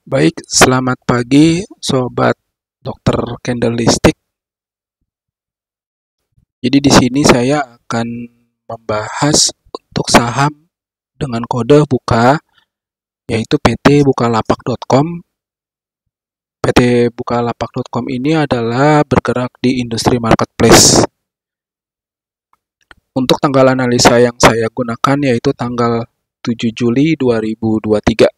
Baik, selamat pagi Sobat Dokter Candlestick. Jadi di sini saya akan membahas untuk saham dengan kode buka, yaitu PT Bukalapak.com. PT Bukalapak.com ini adalah bergerak di industri marketplace. Untuk tanggal analisa yang saya gunakan yaitu tanggal 7 Juli 2023.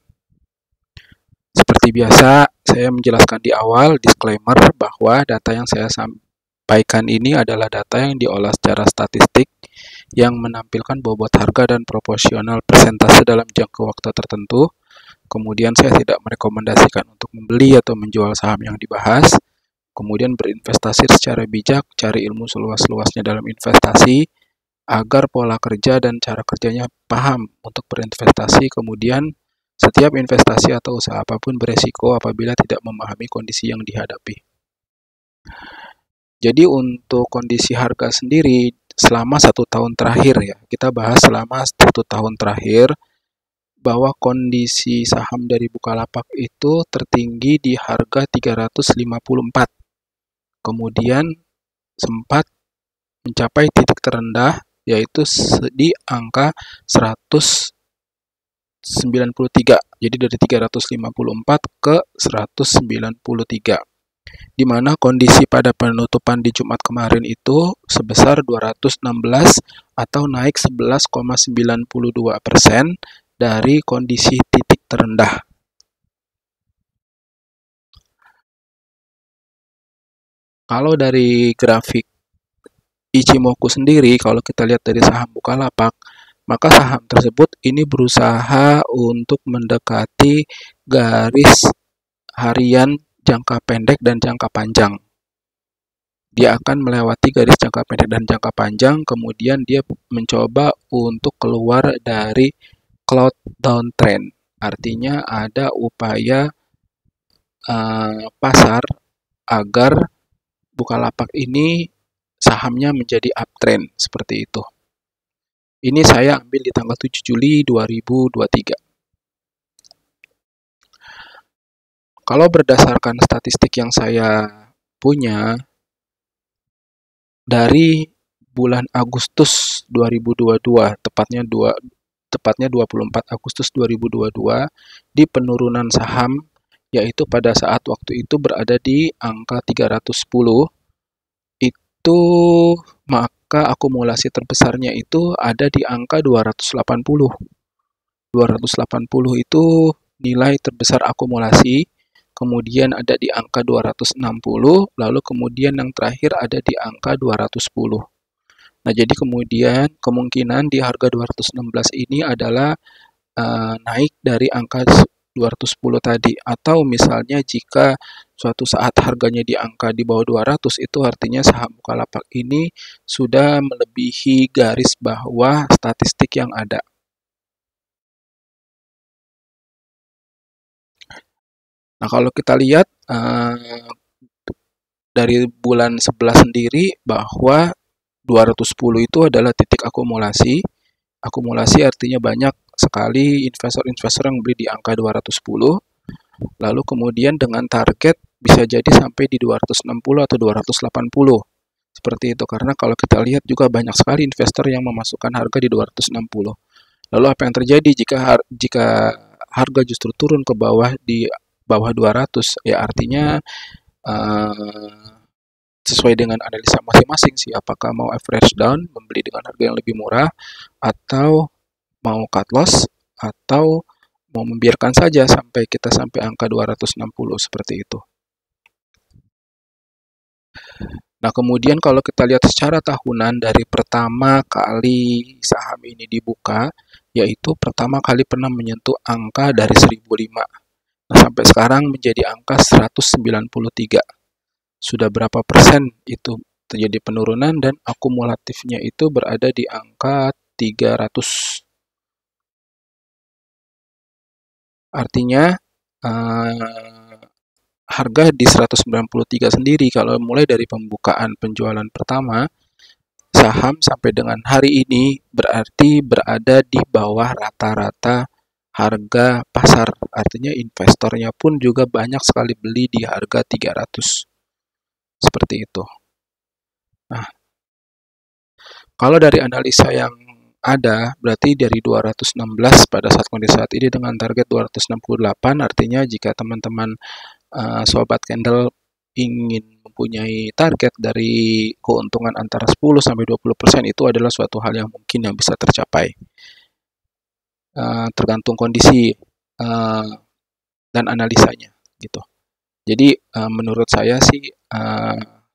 Seperti biasa, saya menjelaskan di awal disclaimer bahwa data yang saya sampaikan ini adalah data yang diolah secara statistik yang menampilkan bobot harga dan proporsional persentase dalam jangka waktu tertentu. Kemudian saya tidak merekomendasikan untuk membeli atau menjual saham yang dibahas. Kemudian berinvestasi secara bijak, cari ilmu seluas-luasnya dalam investasi, agar pola kerja dan cara kerjanya paham untuk berinvestasi. Kemudian setiap investasi atau usaha apapun beresiko apabila tidak memahami kondisi yang dihadapi. Jadi untuk kondisi harga sendiri selama 1 tahun terakhir ya, kita bahas selama 1 tahun terakhir bahwa kondisi saham dari Bukalapak itu tertinggi di harga 354. Kemudian sempat mencapai titik terendah yaitu di angka 193. Jadi dari 354 ke 193. Di mana kondisi pada penutupan di Jumat kemarin itu sebesar 216 atau naik 11,92% dari kondisi titik terendah. Kalau dari grafik Ichimoku sendiri, kalau kita lihat dari saham Bukalapak, maka saham tersebut ini berusaha untuk mendekati garis harian jangka pendek dan jangka panjang. Dia akan melewati garis jangka pendek dan jangka panjang, kemudian dia mencoba untuk keluar dari cloud downtrend. Artinya ada upaya pasar agar Bukalapak ini sahamnya menjadi uptrend seperti itu. Ini saya ambil di tanggal 7 Juli 2023. Kalau berdasarkan statistik yang saya punya dari bulan Agustus 2022, tepatnya 24 Agustus 2022, di penurunan saham, yaitu pada saat waktu itu berada di angka 310, itu maka akumulasi terbesarnya itu ada di angka 280. 280 itu nilai terbesar akumulasi, kemudian ada di angka 260, lalu kemudian yang terakhir ada di angka 210. Nah, jadi kemudian kemungkinan di harga 216 ini adalah naik dari angka 210 tadi, atau misalnya jika suatu saat harganya di angka di bawah 200, itu artinya saham Bukalapak ini sudah melebihi garis bawah statistik yang ada. Nah, kalau kita lihat dari bulan 11 sendiri bahwa 210 itu adalah titik akumulasi. Akumulasi artinya banyak sekali investor-investor yang beli di angka 210. Lalu kemudian dengan target bisa jadi sampai di 260 atau 280. Seperti itu, karena kalau kita lihat juga banyak sekali investor yang memasukkan harga di 260. Lalu apa yang terjadi jika harga justru turun ke bawah di bawah 200? Ya artinya sesuai dengan analisa masing-masing sih, apakah mau average down, membeli dengan harga yang lebih murah, atau mau cut loss, atau mau membiarkan saja sampai kita sampai angka 260 seperti itu. Nah, kemudian kalau kita lihat secara tahunan dari pertama kali saham ini dibuka, yaitu pertama kali pernah menyentuh angka dari 1005. Nah, sampai sekarang menjadi angka 193. Sudah berapa persen itu terjadi penurunan dan akumulatifnya itu berada di angka 300. Artinya harga di 193 sendiri kalau mulai dari pembukaan penjualan pertama saham sampai dengan hari ini berarti berada di bawah rata-rata harga pasar. Artinya investornya pun juga banyak sekali beli di harga 300. Seperti itu. Nah, kalau dari analisa yang ada, berarti dari 216 pada kondisi saat ini dengan target 268, artinya jika teman-teman Sobat Candle ingin mempunyai target dari keuntungan antara 10-20% itu adalah suatu hal yang mungkin yang bisa tercapai. Tergantung kondisi dan analisanya gitu. Jadi menurut saya sih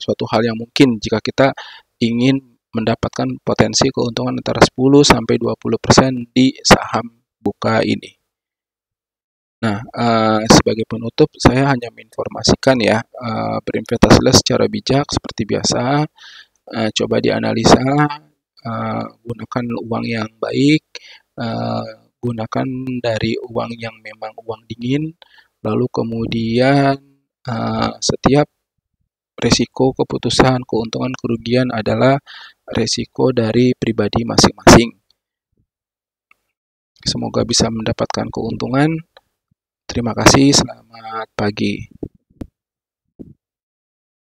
suatu hal yang mungkin jika kita ingin mendapatkan potensi keuntungan antara 10-20% di saham buka ini. Nah, sebagai penutup saya hanya menginformasikan ya, berinvestasilah secara bijak seperti biasa, coba dianalisa, gunakan uang yang baik, gunakan dari uang yang memang uang dingin, lalu kemudian setiap resiko, keputusan, keuntungan, kerugian adalah resiko dari pribadi masing-masing. Semoga bisa mendapatkan keuntungan. Terima kasih, selamat pagi.